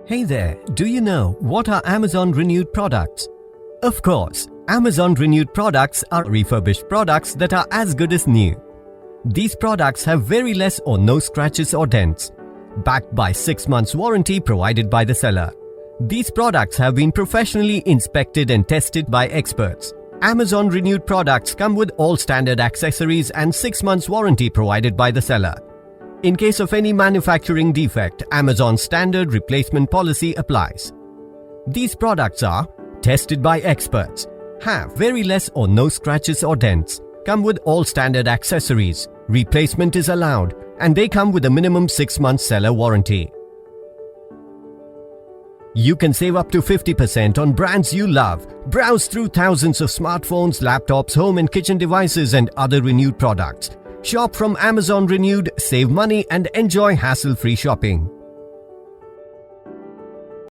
Hey there, do you know what are Amazon Renewed products? Of course, Amazon Renewed products are refurbished products that are as good as new. These products have very less or no scratches or dents, backed by 6 months warranty provided by the seller. These products have been professionally inspected and tested by experts. Amazon Renewed products come with all standard accessories and 6 months warranty provided by the seller. In case of any manufacturing defect, Amazon's standard replacement policy applies. These products are tested by experts, have very less or no scratches or dents, come with all standard accessories, replacement is allowed, and they come with a minimum 6 months seller warranty. You can save up to 50% on brands you love. Browse through thousands of smartphones, laptops, home and kitchen devices and other Renewed products. Shop from Amazon Renewed, save money and enjoy hassle-free shopping.